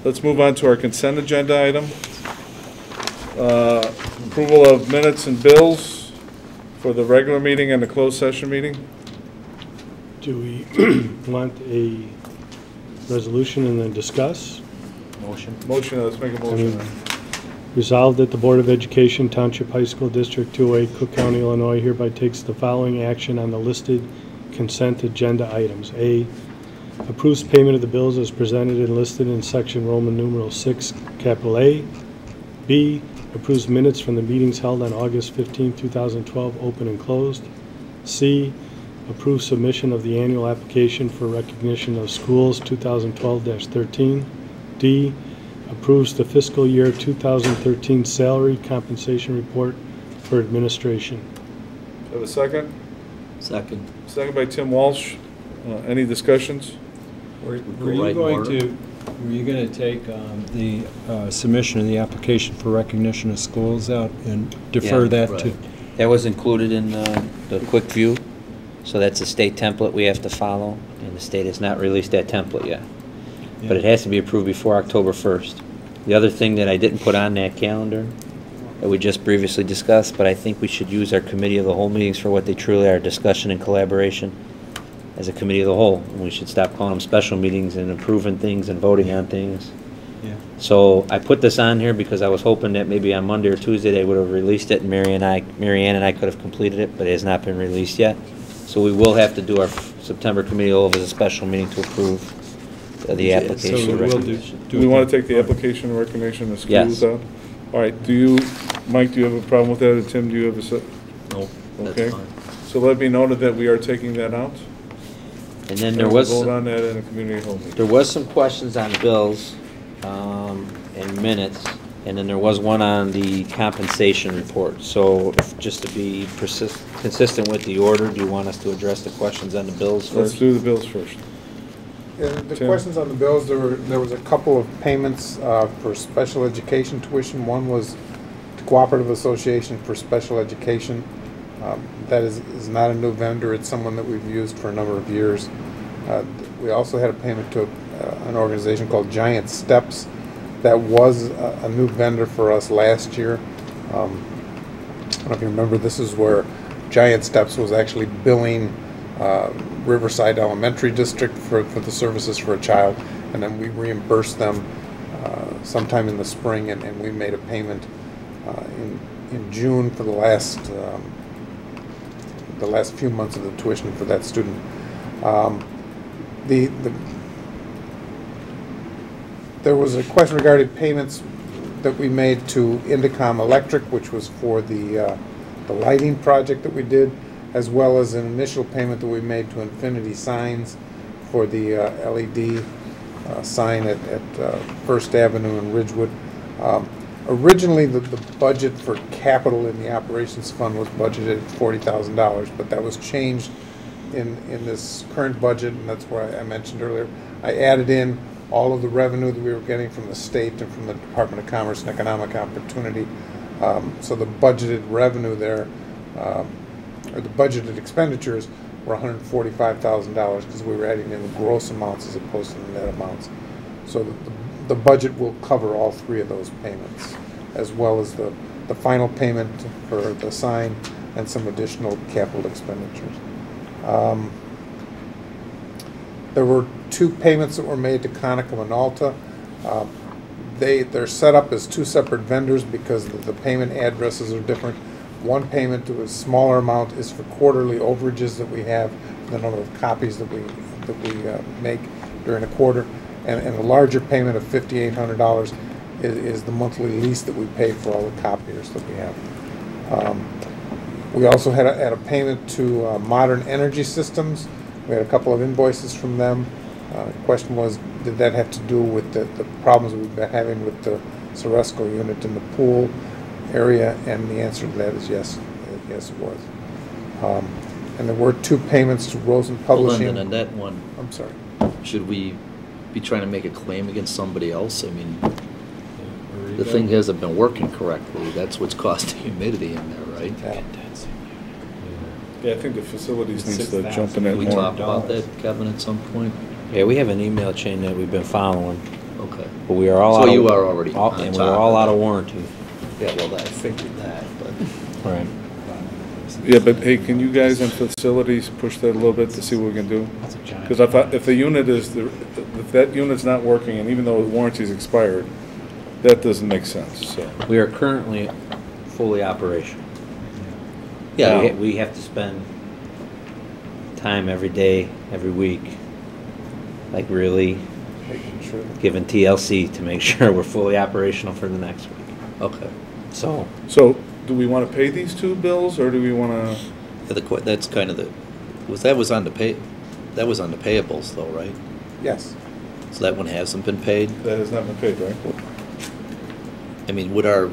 Let's move on to our consent agenda item. Approval of minutes and bills for the regular meeting and the closed session meeting. Do we want a resolution and then discuss? Motion, let's make a motion. Resolved that the Board of Education, Township High School District 208, Cook County, Illinois, hereby takes the following action on the listed consent agenda items. A, approves payment of the bills as presented and listed in section Roman numeral 6, capital A. B, approves minutes from the meetings held on August 15, 2012, open and closed. C, approves submission of the annual application for recognition of schools 2012-13. D, approves the fiscal year 2013 salary compensation report for administration. Have a second? Second. Second by Tim Walsh. Any discussions? Were you going to take the submission of the application for recognition of schools out and defer that right. to? That was included in the quick view, so that's a state template we have to follow, and the state has not released that template yet. Yeah. But it has to be approved before October 1st. The other thing that I didn't put on that calendar that we just previously discussed, but I think we should use our committee of the whole meetings for what they truly are, discussion and collaboration as a committee of the whole. And we should stop calling them special meetings and approving things and voting on things. Yeah. So I put this on here because I was hoping that maybe on Monday or Tuesday they would have released it and Mary Ann and I could have completed it, but it has not been released yet. So we will have to do our September committee over as a special meeting to approve the application. So Do we want to take the application and recognition of schools Yes. out? All right. Mike, do you have a problem with that? And Tim, do you have a No, okay. that's fine. So let me know that we are taking that out. And then We'll vote on that in a community hall meeting. there was some questions on bills and minutes, and then there was one on the compensation report. So just to be consistent with the order, do you want us to address the questions on the bills first? Let's do the bills first. Yeah, the Tim? questions on the bills, there was a couple of payments for special education tuition. One was to Cooperative Association for Special Education. That is not a new vendor. It's someone that we've used for a number of years. We also had a payment to an organization called Giant Steps. That was a new vendor for us last year. I don't know if you remember, this is where Giant Steps was actually billing Riverside Elementary District for the services for a child, and then we reimbursed them sometime in the spring, and we made a payment in June for the last few months of the tuition for that student. There was a question regarding payments that we made to Indicom Electric, which was for the lighting project that we did, as well as an initial payment that we made to Infinity Signs for the LED sign at First Avenue in Ridgewood. Originally, the budget for capital in the operations fund was budgeted at $40,000, but that was changed in this current budget, and that's why I mentioned earlier. I added in all of the revenue that we were getting from the state and from the Department of Commerce and Economic Opportunity. So the budgeted revenue there, or the budgeted expenditures, were $145,000 because we were adding in the gross amounts as opposed to the net amounts. So the budget will cover all three of those payments, as well as the final payment for the sign and some additional capital expenditures. There were two payments that were made to Conica Minolta. They're set up as two separate vendors because the payment addresses are different. One payment to a smaller amount is for quarterly overages that we have, the number of copies that we make during a quarter, and a larger payment of $5,800 is the monthly lease that we pay for all the copiers that we have. We also had a payment to Modern Energy Systems. We had a couple of invoices from them. The question was, did that have to do with the problems we've been having with the Ceresco unit in the pool area? And the answer to that is yes. Yes, it was. And there were two payments to Rosen Publishing. Hold on, and that one, I'm sorry. should we be trying to make a claim against somebody else? I mean, the thing hasn't been working correctly. That's what's caused the humidity in there, right? Yeah. Yeah, I think the facilities needs to jump in that Can we more. talk about that, Kevin, at some point? Yeah, we have an email chain that we've been following. Okay. But we are all So out of- you are already all- on And top we're of all that. out of warranty. Yeah, well, I figured that, but. Right. Yeah, but hey, can you guys in facilities push that a little bit to see what we can do? Because I thought if the unit if that unit's not working, and even though the warranty's expired, that doesn't make sense, so. We are currently fully operational. Yeah. We have to spend time every day, every week, like really Making sure. giving TLC to make sure we're fully operational for the next week. Okay. So, So, do we want to pay these two bills, or do we want to? Yeah, that's kind of that was on the payables though, right? Yes. So that one hasn't been paid? That has not been paid, right? I mean, would our,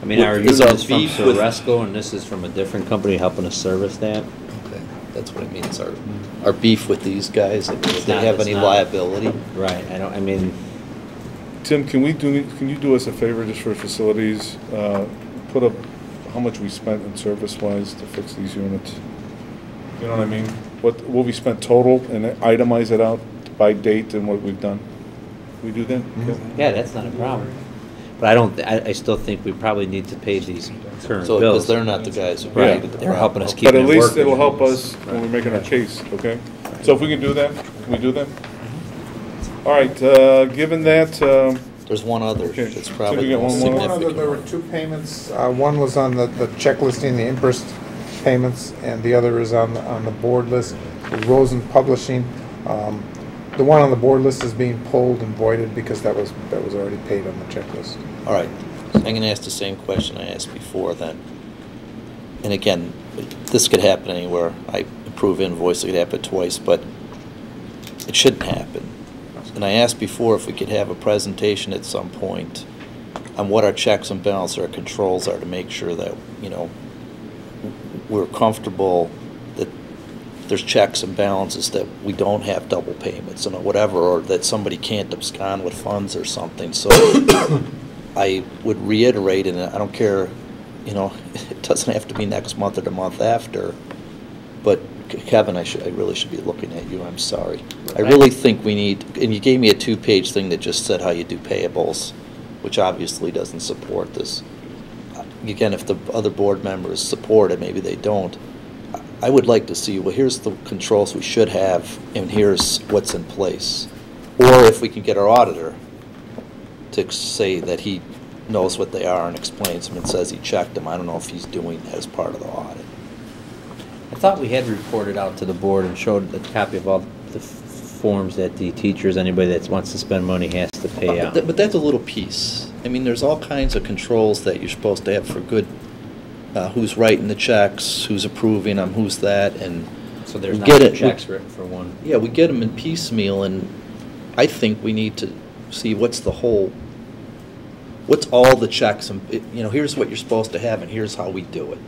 I mean, our Is unit our is from beef with- Soresco, and this is from a different company helping us service that. okay, that's what I mean, is our beef with these guys, would they not- have it's any not. liability? Right, I mean, Tim, can you do us a favor just for facilities? Put up how much we spent in service-wise to fix these units? You know what I mean? What we spent total, and itemize it out by date and what we've done? We do that? Okay. yeah, that's not a problem. But I still think we probably need to pay these current So, because bills. they're not the guys who Right. paid. They're helping us keep But it at working. least it'll help us when we're making our case, okay? So if we can do that, can we do that? All right, given that, There's one other Okay. that's So probably we got the most one more? One other, significant. there were two payments. One was on the checklisting, the interest payments, and the other is on the board list, Rosen Publishing. The one on the board list is being pulled and voided because that was already paid on the checklist. All right, I'm going to ask the same question I asked before then. And again, this could happen anywhere. I approve invoice, it could happen twice, but it shouldn't happen. And I asked before if we could have a presentation at some point on what our checks and balances, our controls are to make sure that, you know, we're comfortable that there's checks and balances, that we don't have double payments and whatever, or that somebody can't abscond with funds or something. So I would reiterate, and I don't care, you know, it doesn't have to be next month or the month after, but Kevin, I really should be looking at you, I'm sorry. I really think we need, and you gave me a 2-page thing that just said how you do payables, which obviously doesn't support this. Again, if the other board members support it, maybe they don't. I would like to see, well, here's the controls we should have, and here's what's in place. Or if we can get our auditor to say that he knows what they are and explains them and says he checked them. I don't know if he's doing that as part of the audit. I thought we had reported out to the board and showed a copy of all the forms that the teachers, anybody that wants to spend money has to pay out. But that's a little piece. I mean, there's all kinds of controls that you're supposed to have for good, who's writing the checks, who's approving them, who's that, and So there's we not get two it. checks written for one. Yeah, we get them in piecemeal, and I think we need to see what's all the checks, and, you know, here's what you're supposed to have, and here's how we do it.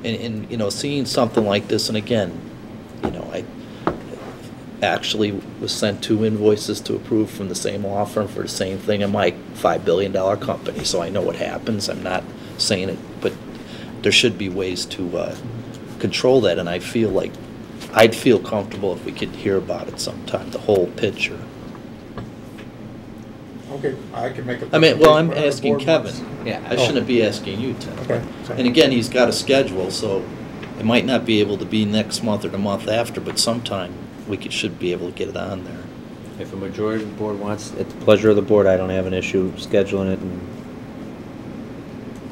And you know, seeing something like this, and again, you know, I actually was sent 2 invoices to approve from the same law firm for the same thing in my $5 billion company, so I know what happens. I'm not saying it, but there should be ways to control that, and I feel like I'd feel comfortable if we could hear about it sometime, the whole picture. Okay, I can make a. I mean, well, I'm whatever the asking board Kevin. wants. Yeah, I shouldn't be asking you, Tim. Okay, sorry. And again, he's got a schedule, so it might not be able to be next month or the month after, but sometime should be able to get it on there. If a majority of the board wants, at the pleasure of the board, I don't have an issue scheduling it. And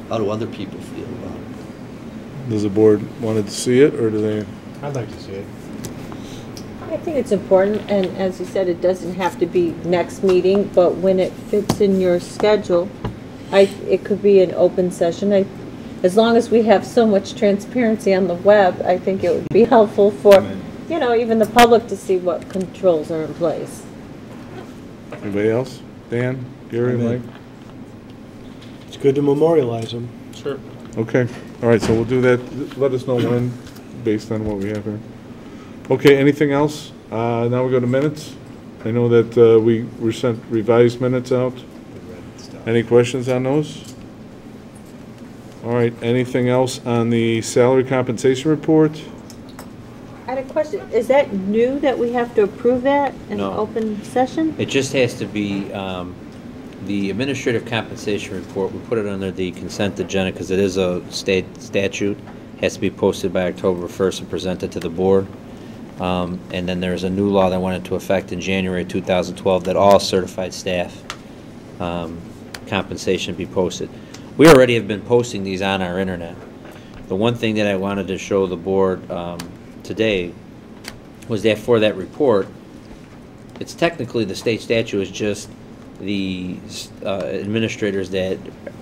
How do other people feel about it? does the board wanted to see it, or do they? I'd like to see it. I think it's important, and as you said, it doesn't have to be next meeting, but when it fits in your schedule, it could be an open session. As long as we have so much transparency on the web, I think it would be helpful for, you know, even the public to see what controls are in place. Anybody else? Dan, Gary, Amen. Mike? It's good to memorialize them. Sure. Okay, all right, so we'll do that. Let us know when, based on what we have here. Okay, anything else? Now we go to minutes. I know that we were sent revised minutes out. Any questions on those? All right, anything else on the salary compensation report? I had a question, is that new that we have to approve that in No. open session? It just has to be, the administrative compensation report, we put it under the consent agenda because it is a state statute, has to be posted by October 1st and presented to the board. And then there's a new law that went into effect in January 2012 that all certified staff compensation be posted. We already have been posting these on our internet. The one thing that I wanted to show the board today was that for that report, it's technically the state statute is just the administrators that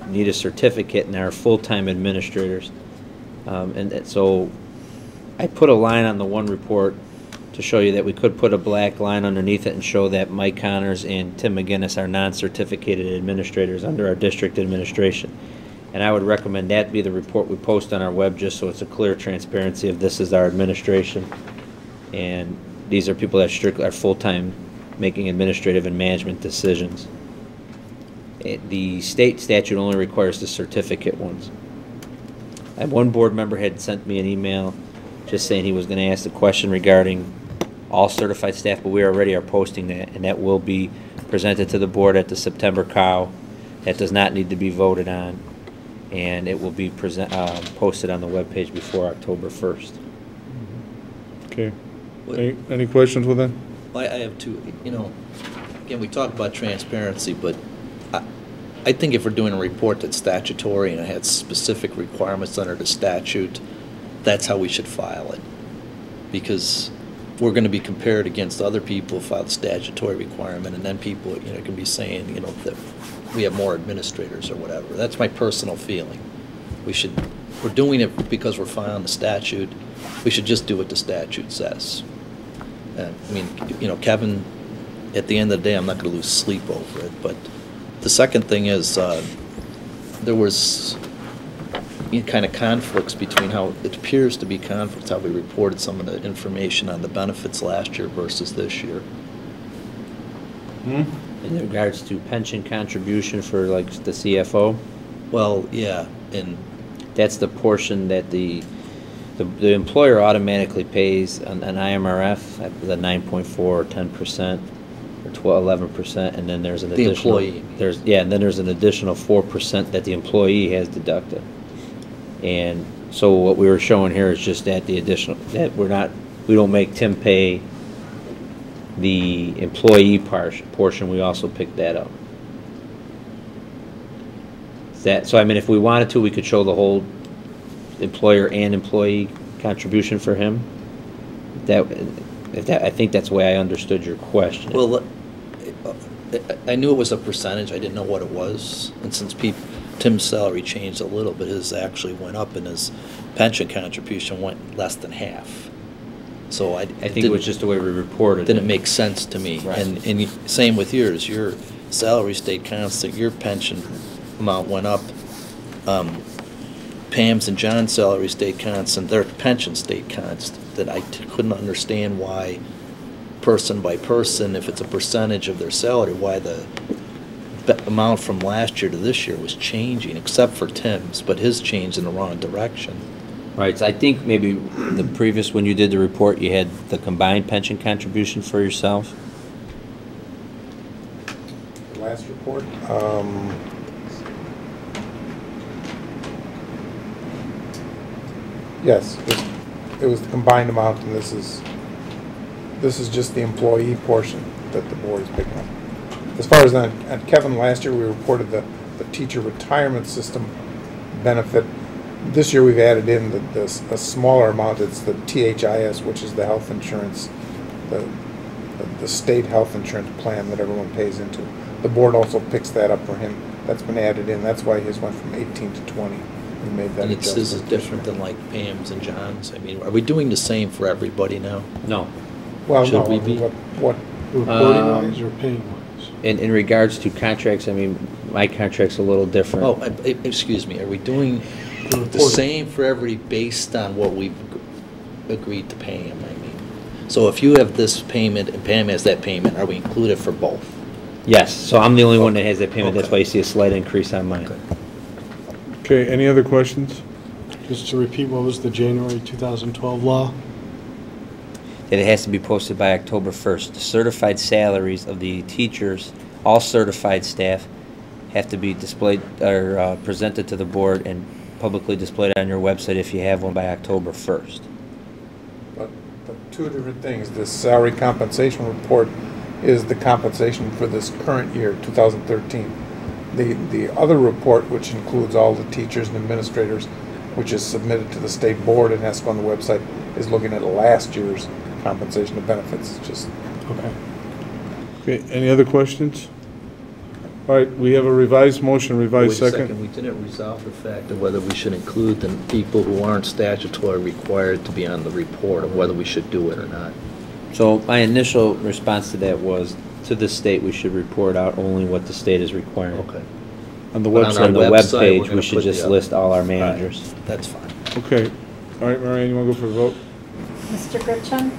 need a certificate and are full-time administrators. So I put a line on the one report to show you that we could put a black line underneath it and show that Mike Connors and Tim McGinnis are non-certificated administrators under our district administration. And I would recommend that be the report we post on our web, just so it's a clear transparency of this is our administration. And these are people that strictly are full-time making administrative and management decisions. The state statute only requires the certificate ones. And one board member had sent me an email just saying he was going to ask the question regarding all certified staff, but we already are posting that, and that will be presented to the board at the September COW. That does not need to be voted on, and it will be posted on the webpage before October 1st. Okay. Any questions with that? I have two. You know, again, we talk about transparency, but I think if we're doing a report that's statutory and it has specific requirements under the statute, that's how we should file it. Because we're going to be compared against other people who filed statutory requirement, and then people, you know, can be saying, you know, that we have more administrators or whatever. That's my personal feeling. We're doing it because we're filing the statute. We should just do what the statute says. I mean, you know, Kevin, at the end of the day, I'm not going to lose sleep over it. But the second thing is there was kind of conflicts between how it appears to be conflicts, how we reported some of the information on the benefits last year versus this year. In regards to pension contribution for like the CFO? Well, yeah, and that's the portion that the employer automatically pays an IMRF, the 9.4 or 10% or 11%, and then there's an additional. The employee. And then there's an additional 4% that the employee has deducted. And so what we were showing here is just that the additional, that we don't make Tim pay the employee portion, we also pick that up. So I mean, if we wanted to, we could show the whole employer and employee contribution for him. I think that's the way I understood your question. Well, I knew it was a percentage. I didn't know what it was. And since Tim's salary changed a little bit, his actually went up, and his pension contribution went less than half. So I think it was just the way we reported it. Didn't make sense to me. Right. And same with yours. Your salary stayed constant. Your pension amount went up. Pam's and John's salary stayed constant. Their pension stayed constant. That I couldn't understand why, person by person, if it's a percentage of their salary, why the amount from last year to this year was changing, except for Tim's, but his changed in the wrong direction. Right, so I think maybe the previous, when you did the report, you had the combined pension contribution for yourself. The last report? Yes, it was the combined amount, and this is just the employee portion that the board is picking up. As far as at Kevin, last year we reported the teacher retirement system benefit. This year we've added in a smaller amount. It's the THIS, which is the health insurance, the state health insurance plan that everyone pays into. The board also picks that up for him. That's been added in. That's why his went from 18 to 20. We made that adjustment. And this is different than like Pam's and John's. I mean, are we doing the same for everybody now? No. Well, Should no. we be? What? Reporting-wise or paying-wise? In regards to contracts, I mean, my contract's a little different. Oh, excuse me. Are we doing the same for everybody based on what we've agreed to pay him? I mean, so if you have this payment and Pam has that payment, are we included for both? Yes. So I'm the only one that has that payment. Okay. That's why you see a slight increase on mine. Okay. Any other questions? Just to repeat, what was the January 2012 law? that it has to be posted by October 1st. The certified salaries of the teachers, all certified staff, have to be displayed or presented to the board and publicly displayed on your website if you have one by October 1st. But two different things. This salary compensation report is the compensation for this current year, 2013. The other report, which includes all the teachers and administrators, which is submitted to the state board and has to go on the website, is looking at last year's compensation and benefits. It's just Okay. Okay, any other questions? All right, we have a revised motion, revised Wait a second. we didn't resolve the fact of whether we should include the people who aren't statutory required to be on the report, or whether we should do it or not. So my initial response to that was, to the state, we should report out only what the state is requiring. Okay. On the But on website. our On the website, we're webpage, gonna we should put just the list all our Right, managers. that's fine. Okay. All right, Marianne, you want to go for the vote? Mr. Goodchen?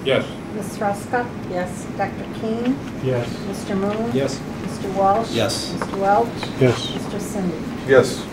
Yes. Ms. Ruska? Yes. Dr. King? Yes. Mr. Moon? Yes. Mr. Walsh? Yes. Mr. Welch? Yes. Mr. Cindy? Yes.